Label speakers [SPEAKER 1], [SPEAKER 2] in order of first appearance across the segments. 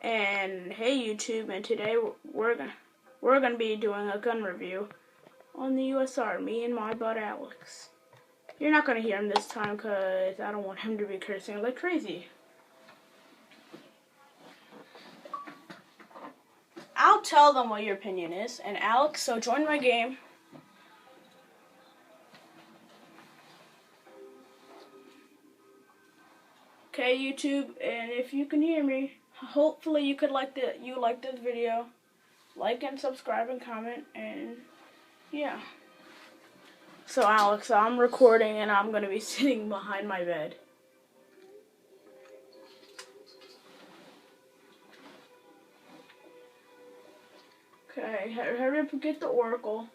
[SPEAKER 1] And hey YouTube, and today we're gonna be doing a gun review on the USR. Me and my bud Alex. You're not gonna hear him this time because I don't want him to be cursing like crazy. I'll tell them what your opinion is. And Alex, so join my game. Okay, YouTube, and if you can hear me, hopefully you like this video. Like and subscribe and comment, and yeah. So Alex, I'm recording and I'm gonna be sitting behind my bed. Okay, hurry up and get the Oracle.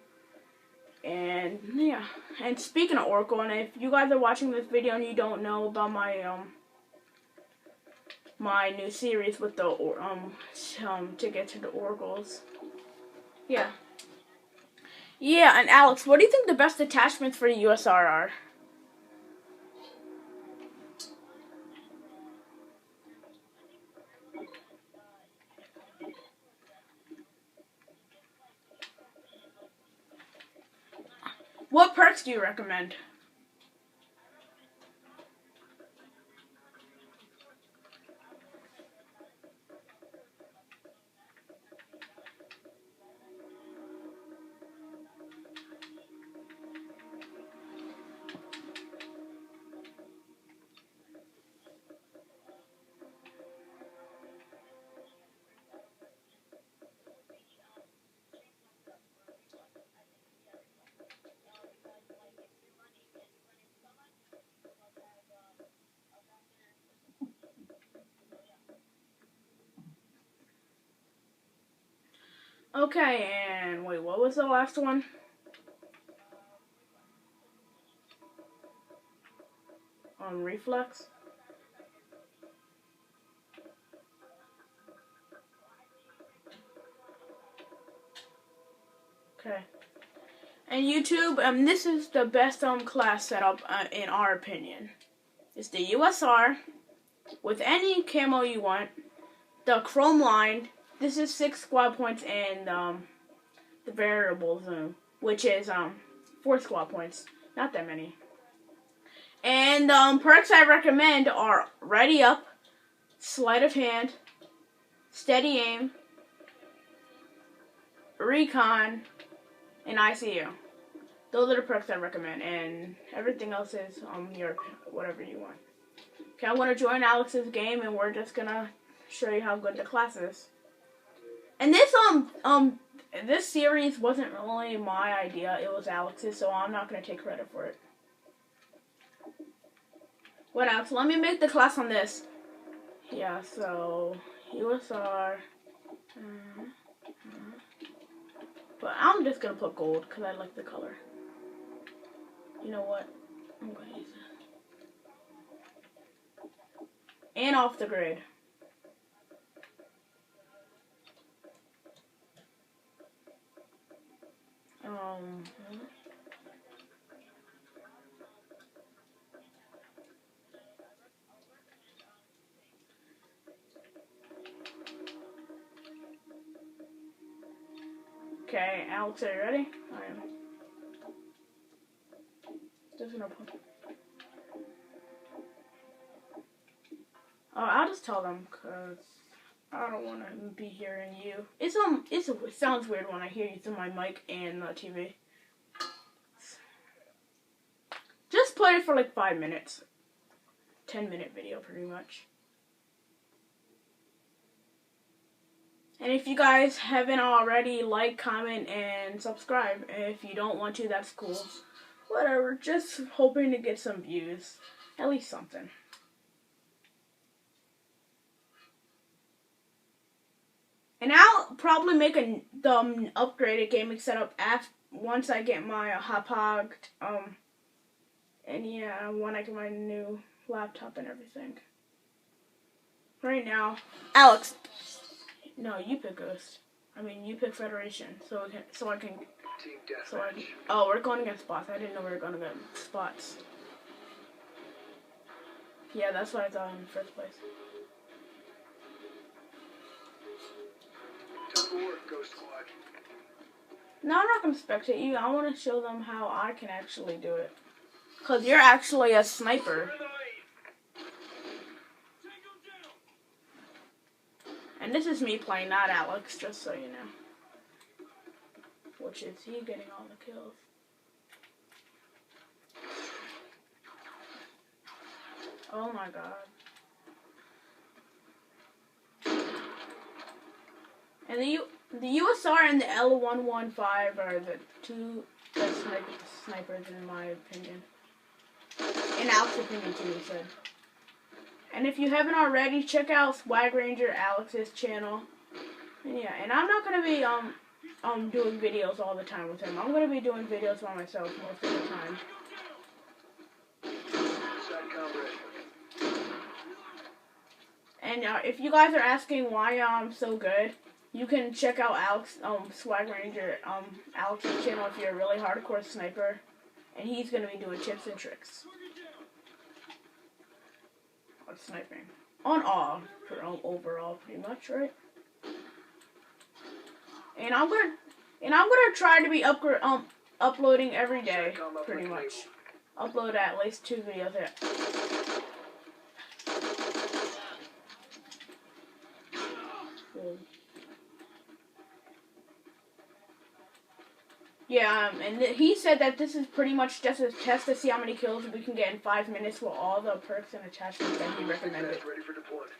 [SPEAKER 1] And yeah, and speaking of Oracle, and if you guys are watching this video and you don't know about my my new series with the ticket to the Oracles, yeah, and Alex, what do you think the best attachments for the USR are? What perks do you recommend? Okay, and wait, what was the last one? Reflex? Okay. And YouTube, this is the best class setup in our opinion. It's the USR with any camo you want. The chrome line. This is 6 squad points, and the variable zoom, which is 4 squad points. Not that many. And perks I recommend are ready up, sleight of hand, steady aim, recon, and ICU. Those are the perks I recommend, and everything else is your whatever you want. Okay, I want to join Alex's game, and we're just gonna show you how good the class is. And this series wasn't really my idea; it was Alex's, so I'm not gonna take credit for it. What else? Let me make the class on this. Yeah, so USR. But I'm just gonna put gold because I like the color. You know what? I'm gonna use it. And off the grid. Okay, Alex, are you ready? I am. Just gonna put. I'll just tell them because I don't want to be hearing you. It sounds weird when I hear you through my mic and the TV. Just play it for like 5 minutes. 10-minute video, pretty much. And if you guys haven't already, like, comment, and subscribe. And if you don't want to, that's cool. Whatever, just hoping to get some views. At least something. And I'll probably make the upgraded gaming setup once I get my hot and yeah, when I get my new laptop and everything. Right now, Alex. No, you pick Ghost. I mean, you pick Federation, so I can. Oh, we're going against bots. I didn't know we were going against bots. Yeah, that's what I thought in the first place.
[SPEAKER 2] Go squad.
[SPEAKER 1] No, I'm not going to spectate you. I want to show them how I can actually do it. Because you're actually a sniper. And this is me playing, not Alex, just so you know. Which is he getting all the kills. Oh my god. And the USR and the L115 are the two best snipers in my opinion. In Alex's opinion too, he said. And if you haven't already, check out Swag Ranger Alex's channel. And yeah, and I'm not gonna be doing videos all the time with him. I'm gonna be doing videos by myself most of the time. And if you guys are asking why I'm so good, you can check out Alex Swag Ranger Alex's channel if you're a really hardcore sniper, and he's gonna be doing tips and tricks on sniping on all for overall pretty much, right? And I'm gonna try to be uploading every day pretty much. Upload at least 2 videos there. Yeah, and he said that this is pretty much just a test to see how many kills we can get in 5 minutes with all the perks and attachments that he recommended.
[SPEAKER 2] Ready for deployment.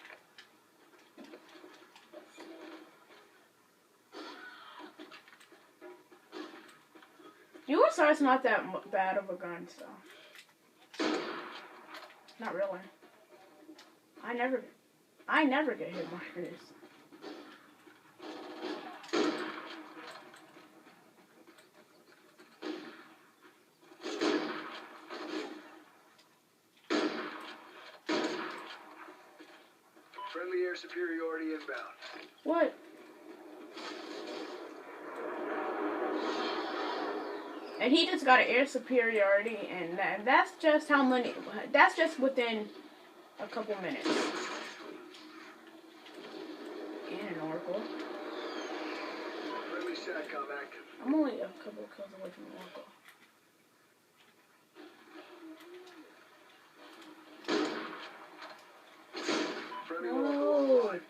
[SPEAKER 1] USR is not that bad of a gun, so not really. I never get hit by this.
[SPEAKER 2] Friendly air superiority inbound.
[SPEAKER 1] What? And he just got an air superiority, and that's just how many. That's just within a couple minutes. And an Oracle.
[SPEAKER 2] Friendly SATCOM active.
[SPEAKER 1] I'm only a couple kills away from an Oracle.
[SPEAKER 2] Friendly
[SPEAKER 1] No.
[SPEAKER 2] Oracle online.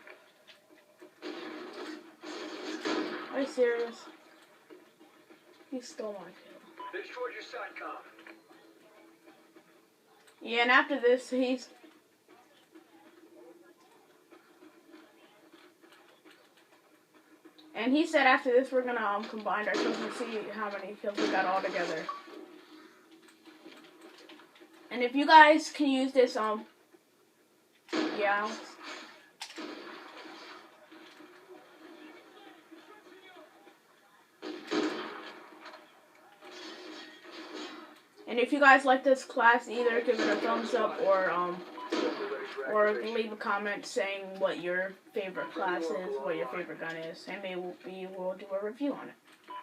[SPEAKER 1] Are you serious? He stole my kill.
[SPEAKER 2] They destroyed your SATCOM.
[SPEAKER 1] Yeah, and after this, he's... And he said after this, we're gonna combine our kills and see how many kills we got all together. And if you guys can use this, yeah. And if you guys like this class, either give it a thumbs up or leave a comment saying what your favorite class is, what your favorite gun is, and maybe we'll do a review on it.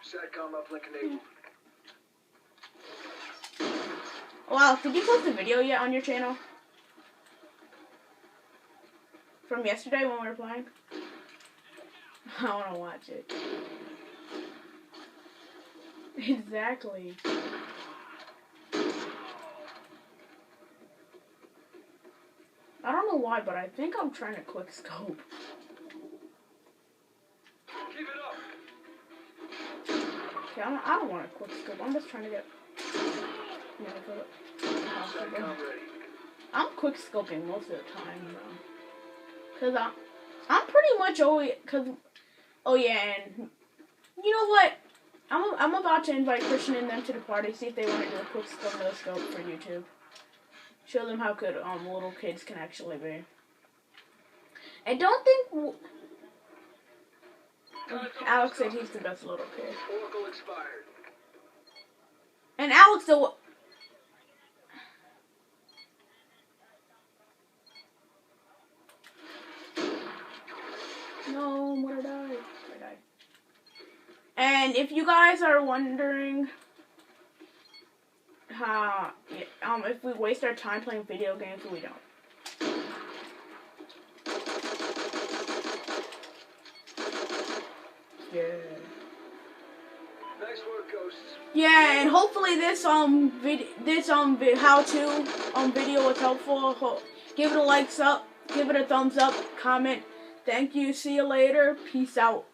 [SPEAKER 2] SATCOM uplink enabled.
[SPEAKER 1] Wow, did you post a video yet on your channel? From yesterday when we were playing? I want to watch it. Exactly. I don't know why, but I think I'm trying to quick scope.
[SPEAKER 2] Keep it up.
[SPEAKER 1] Okay, I don't want to quick scope. I'm just trying to get...
[SPEAKER 2] SATCOM ready.
[SPEAKER 1] I'm quick scoping most of the time, though. Cause I'm pretty much always... Oh yeah, and... You know what? I'm about to invite Christian and them to the party, see if they want to do a quick scope, no scope for YouTube. Show them how good little kids can actually be. I don't think... Alex said he's the best little kid.
[SPEAKER 2] Oracle expired.
[SPEAKER 1] And Alex, though... No, I'm gonna die. I died. And if you guys are wondering how, if we waste our time playing video games, we don't. Yeah.
[SPEAKER 2] boosts.
[SPEAKER 1] Yeah, and hopefully this how to video was helpful. Give it a thumbs up, comment. Thank you. See you later. Peace out.